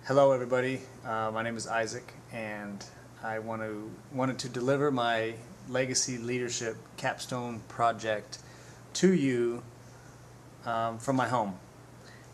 Hello everybody, my name is Isaac and I wanted to deliver my Legacy Leadership Capstone Project to you from my home.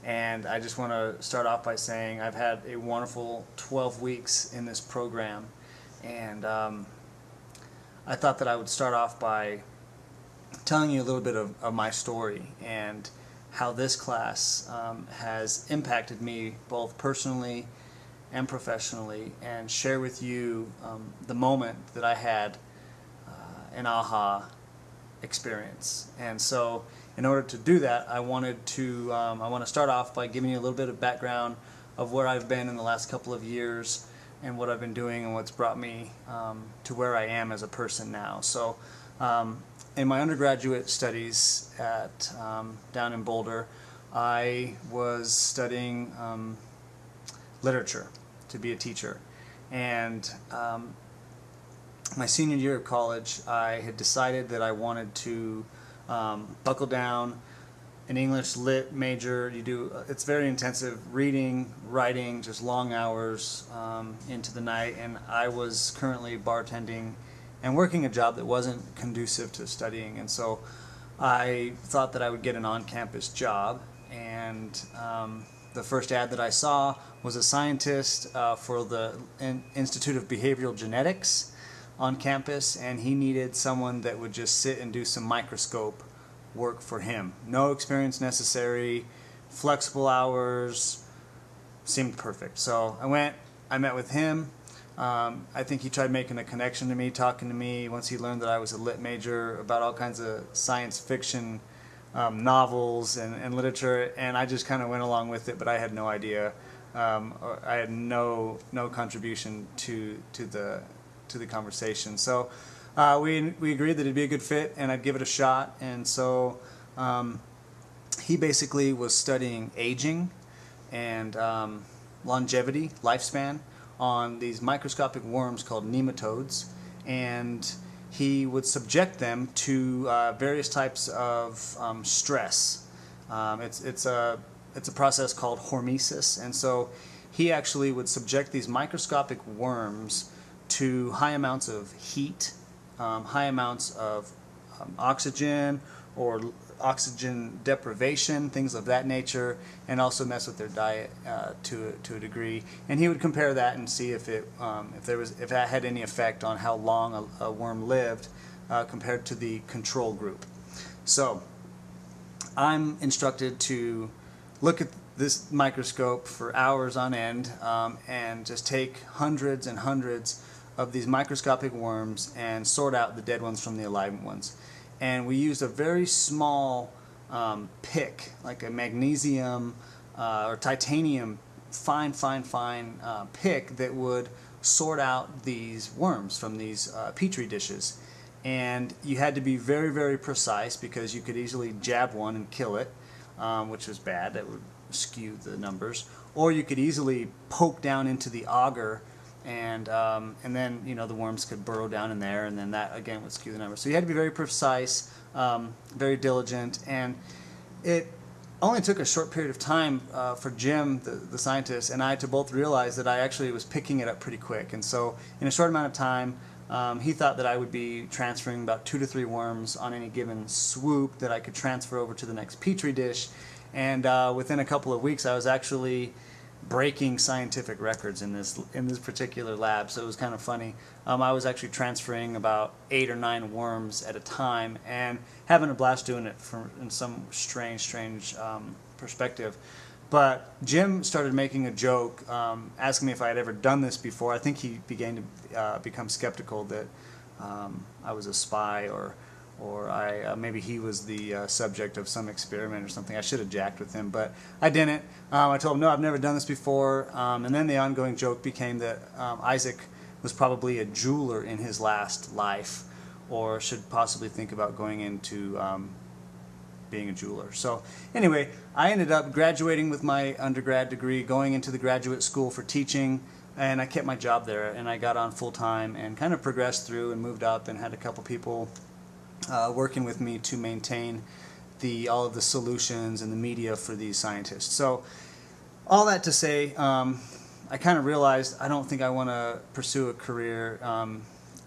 And I just want to start off by saying I've had a wonderful 12 weeks in this program, and I thought that I would start off by telling you a little bit of my story and how this class has impacted me both personally and professionally, and share with you the moment that I had an aha experience. And so in order to do that, I want to start off by giving you a little bit of background of where I've been in the last couple of years and what I've been doing and what's brought me to where I am as a person now. So in my undergraduate studies at down in Boulder, I was studying literature to be a teacher, and my senior year of college I had decided that I wanted to buckle down an English lit major. It's very intensive reading, writing, just long hours into the night, and I was currently bartending and working a job that wasn't conducive to studying, and so I thought that I would get an on-campus job. And the first ad that I saw was a scientist for the Institute of Behavioral Genetics on campus, and he needed someone that would just sit and do some microscope work for him. No experience necessary, flexible hours, seemed perfect. So I met with him. I think he tried making a connection to me, talking to me once he learned that I was a lit major, about all kinds of science fiction novels and literature, and I just kind of went along with it, but I had no idea. I had no contribution to the conversation. So we agreed that it'd be a good fit and I'd give it a shot. And so he basically was studying aging and longevity, lifespan, on these microscopic worms called nematodes, and he would subject them to various types of stress. It's a process called hormesis, and so he actually would subject these microscopic worms to high amounts of heat, high amounts of oxygen or oxygen deprivation, things of that nature, and also mess with their diet to a degree. And he would compare that and see if that had any effect on how long a worm lived compared to the control group. So I'm instructed to look at this microscope for hours on end and just take hundreds and hundreds of these microscopic worms and sort out the dead ones from the alive ones. And we used a very small pick, like a magnesium or titanium fine pick that would sort out these worms from these petri dishes. And you had to be very precise, because you could easily jab one and kill it, which was bad. That would skew the numbers. Or you could easily poke down into the auger, and then the worms could burrow down in there, and then that again would skew the numbers. So you had to be very precise, very diligent, and it only took a short period of time for Jim, the scientist, and I to both realize that I actually was picking it up pretty quick. And so in a short amount of time, he thought that I would be transferring about 2 to 3 worms on any given swoop that I could transfer over to the next petri dish. And within a couple of weeks, I was actually breaking scientific records in this particular lab. So it was kind of funny. I was actually transferring about 8 or 9 worms at a time and having a blast doing it in some strange perspective. But Jim started making a joke, asking me if I had ever done this before. I think he began to become skeptical that I was a spy, or maybe he was the subject of some experiment or something. I should have jacked with him, but I didn't. I told him, no, I've never done this before. And then the ongoing joke became that Isaac was probably a jeweler in his last life, or should possibly think about going into being a jeweler. So anyway, I ended up graduating with my undergrad degree, going into the graduate school for teaching, and I kept my job there, and I got on full-time and kind of progressed through and moved up and had a couple people working with me to maintain all of the solutions and the media for these scientists. So all that to say, I kind of realized I don't think I want to pursue a career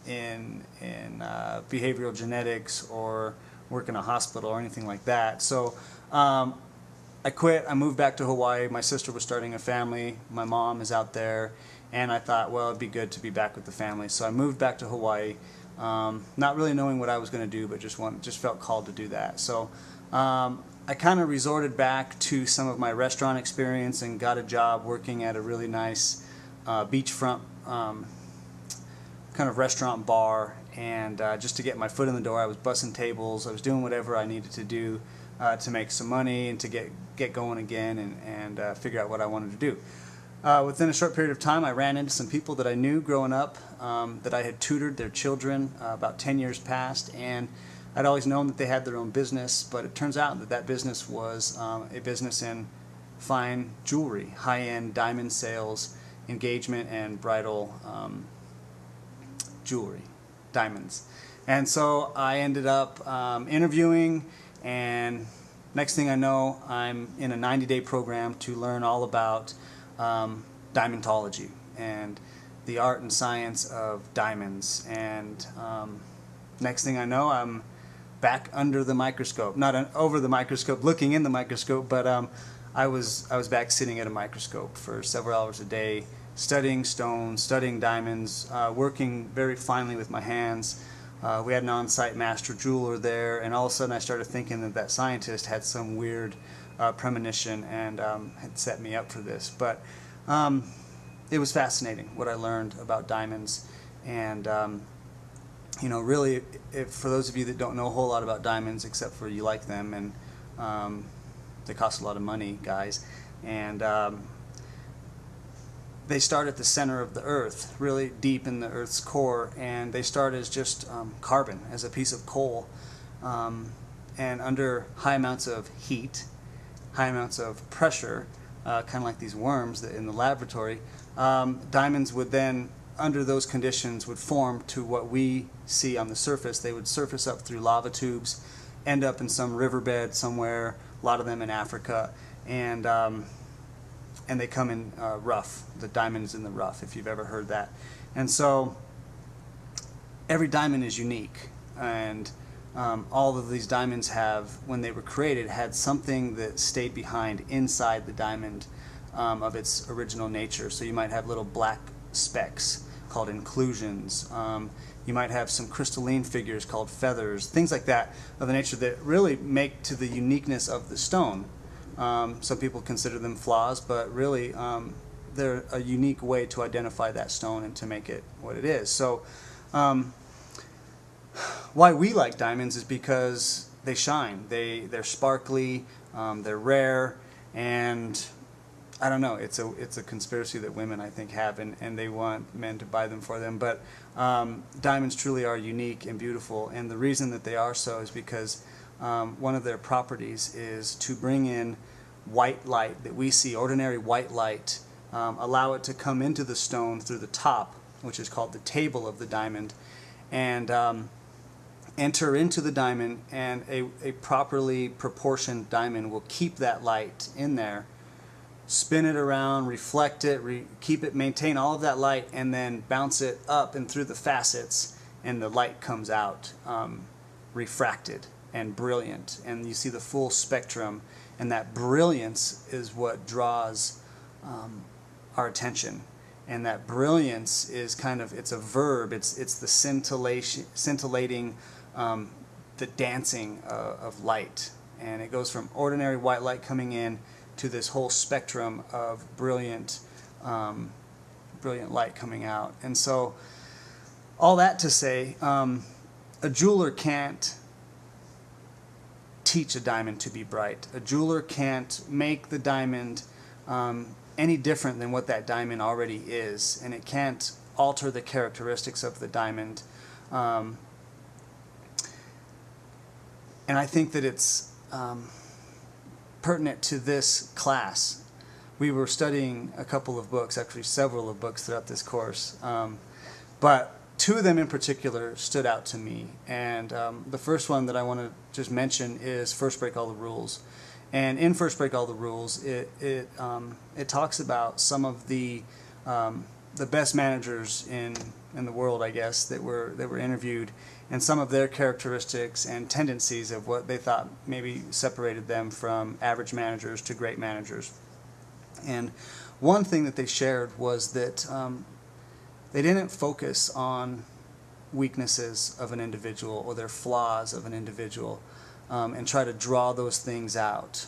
in behavioral genetics or work in a hospital or anything like that. So I quit. I moved back to Hawaii. My sister was starting a family. My mom is out there, and I thought, well, it'd be good to be back with the family. So I moved back to Hawaii, not really knowing what I was going to do, but just felt called to do that. So I kind of resorted back to some of my restaurant experience and got a job working at a really nice beachfront kind of restaurant bar, and just to get my foot in the door, I was bussing tables. I was doing whatever I needed to do to make some money and to get going again and figure out what I wanted to do. Within a short period of time, I ran into some people that I knew growing up that I had tutored their children about 10 years past, and I'd always known that they had their own business, but it turns out that business was a business in fine jewelry, high-end diamond sales, engagement and bridal jewelry, diamonds. And so I ended up interviewing, and next thing I know, I'm in a 90-day program to learn all about diamondology and the art and science of diamonds. And next thing I know, I'm back under the microscope, not over the microscope, looking in the microscope, but I was back sitting at a microscope for several hours a day, studying stones, studying diamonds, working very finely with my hands. We had an on-site master jeweler there, and all of a sudden I started thinking that scientist had some weird premonition and had set me up for this. But it was fascinating what I learned about diamonds, and you know, really, for those of you that don't know a whole lot about diamonds, except for you like them, and they cost a lot of money, guys, and they start at the center of the earth, really deep in the earth's core, and they start as just carbon, as a piece of coal, and under high amounts of heat, high amounts of pressure, kind of like these worms that in the laboratory, diamonds would then, under those conditions, would form to what we see on the surface. They would surface up through lava tubes, end up in some riverbed somewhere, a lot of them in Africa, and they come in rough. The diamond is in the rough, if you've ever heard that. And so every diamond is unique, and all of these diamonds have, when they were created, had something that stayed behind inside the diamond of its original nature. So you might have little black specks called inclusions. You might have some crystalline figures called feathers, things like that of the nature that really make to the uniqueness of the stone. Some people consider them flaws, but really they're a unique way to identify that stone and to make it what it is. So why we like diamonds is because they shine. They're sparkly, they're rare, and I don't know, it's a conspiracy that women, I think, have, and they want men to buy them for them. But diamonds truly are unique and beautiful, and the reason that they are so is because one of their properties is to bring in white light that we see, ordinary white light, allow it to come into the stone through the top, which is called the table of the diamond, and enter into the diamond, and a properly proportioned diamond will keep that light in there, spin it around, reflect it, keep it, maintain all of that light, and then bounce it up and through the facets, and the light comes out refracted and brilliant, and you see the full spectrum, and that brilliance is what draws our attention. And that brilliance is kind of, it's a verb, it's the scintillating, the dancing of light, and it goes from ordinary white light coming in to this whole spectrum of brilliant light coming out. And so all that to say, a jeweler can't teach a diamond to be bright. A jeweler can't make the diamond any different than what that diamond already is, and it can't alter the characteristics of the diamond. And I think that it's pertinent to this class. We were studying a couple of books, actually several of books throughout this course, but two of them in particular stood out to me. And the first one that I want to just mention is First Break All the Rules. And in First Break All the Rules, it talks about some of the the best managers in the world, I guess, that were interviewed, and some of their characteristics and tendencies of what they thought maybe separated them from average managers to great managers. And one thing that they shared was that they didn't focus on weaknesses of an individual or their flaws of an individual and try to draw those things out.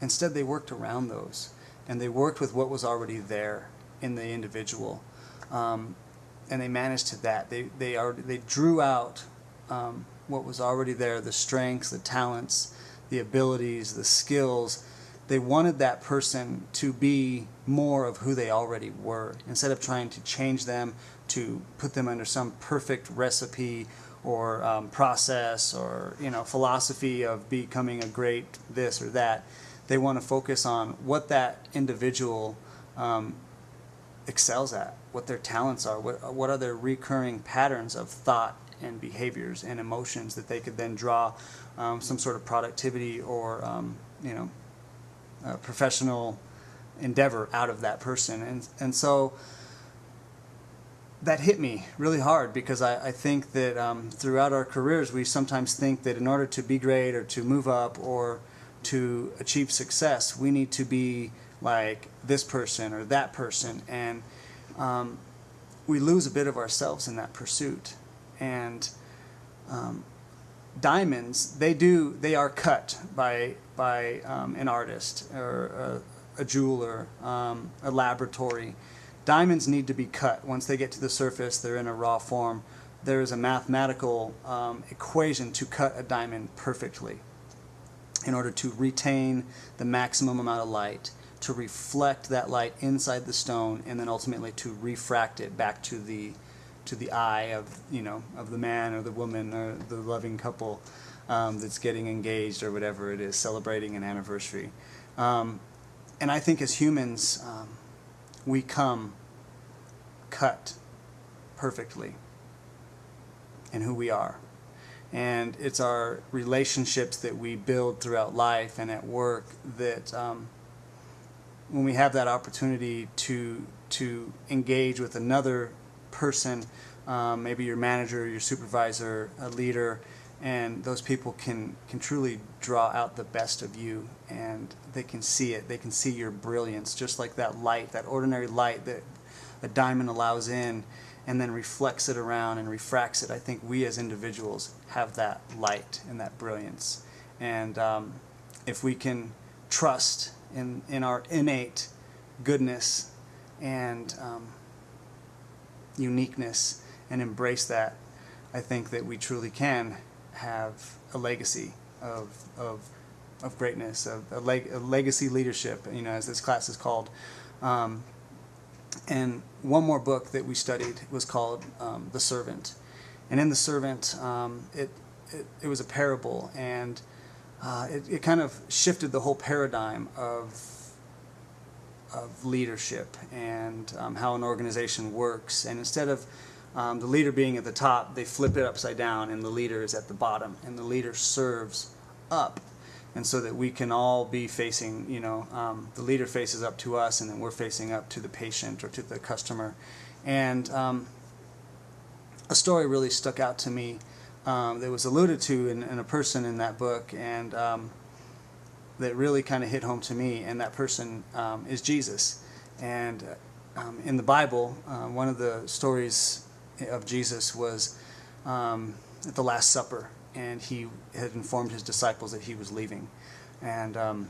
Instead, they worked around those, and they worked with what was already there in the individual, and they managed to that. They drew out what was already there: the strengths, the talents, the abilities, the skills. They wanted that person to be more of who they already were, instead of trying to change them, to put them under some perfect recipe or process or philosophy of becoming a great this or that. They want to focus on what that individual excels at, what their talents are, what are their recurring patterns of thought and behaviors and emotions that they could then draw some sort of productivity or professional endeavor out of that person. And so that hit me really hard, because I think that throughout our careers we sometimes think that in order to be great or to move up or to achieve success, we need to be like this person or that person, and we lose a bit of ourselves in that pursuit. And diamonds, they are cut by an artist or a jeweler, a laboratory. Diamonds need to be cut. Once they get to the surface, they're in a raw form. There is a mathematical equation to cut a diamond perfectly in order to retain the maximum amount of light, to reflect that light inside the stone, and then ultimately to refract it back to the eye of the man or the woman or the loving couple that's getting engaged or whatever it is, celebrating an anniversary. And I think as humans, we come cut perfectly in who we are. And it's our relationships that we build throughout life and at work that when we have that opportunity to engage with another person, maybe your manager, your supervisor, a leader, and those people can truly draw out the best of you, and they can see it. They can see your brilliance, just like that light, that ordinary light that a diamond allows in and then reflects it around and refracts it. I think we as individuals have that light and that brilliance. And if we can trust in our innate goodness and uniqueness and embrace that, I think that we truly can have a legacy of greatness, of a legacy leadership, as this class is called. And one more book that we studied was called The Servant. And in The Servant, it was a parable, and it kind of shifted the whole paradigm of leadership and how an organization works. And instead of the leader being at the top, they flip it upside down, and the leader is at the bottom, and the leader serves up. And so that we can all be facing, the leader faces up to us, and then we're facing up to the patient or to the customer. And a story really stuck out to me that was alluded to in a person in that book, and that really kind of hit home to me. And that person is Jesus. And in the Bible, one of the stories of Jesus was at the Last Supper, and he had informed his disciples that he was leaving. And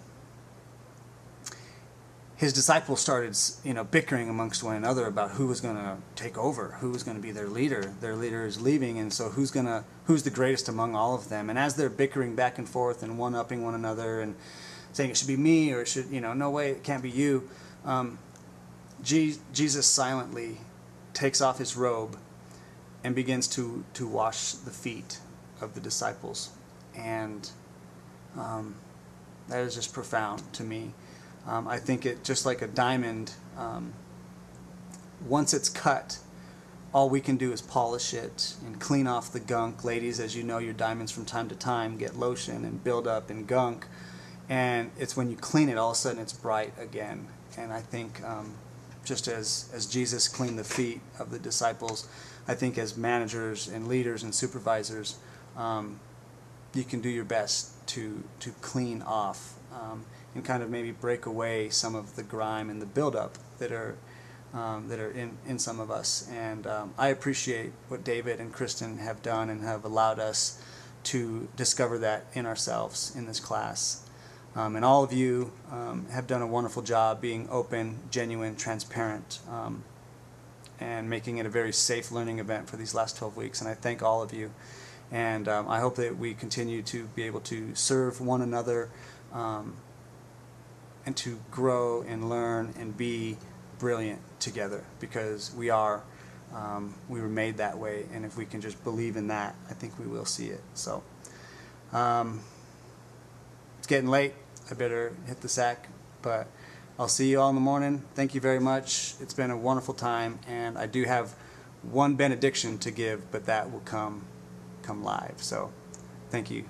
his disciples started, bickering amongst one another about who was going to take over, who was going to be their leader. Their leader is leaving, and so who's the greatest among all of them? And as they're bickering back and forth and one-upping one another and saying it should be me, or it should, no way, it can't be you, Jesus silently takes off his robe and begins to wash the feet of the disciples. And that is just profound to me. I think it, just like a diamond, once it's cut, all we can do is polish it and clean off the gunk. Ladies, as you know, your diamonds from time to time get lotion and build up in gunk, and it's when you clean it, all of a sudden it's bright again. And I think just as Jesus cleaned the feet of the disciples, I think as managers and leaders and supervisors, you can do your best to clean off and kind of maybe break away some of the grime and the buildup that are in some of us. And I appreciate what David and Kristen have done and have allowed us to discover that in ourselves in this class. And all of you have done a wonderful job being open, genuine, transparent, and making it a very safe learning event for these last 12 weeks. And I thank all of you. And I hope that we continue to be able to serve one another and to grow and learn and be brilliant together, because we were made that way, and if we can just believe in that, I think we will see it. So it's getting late. I better hit the sack, but I'll see you all in the morning. Thank you very much. It's been a wonderful time, and I do have one benediction to give, but that will come live. So thank you.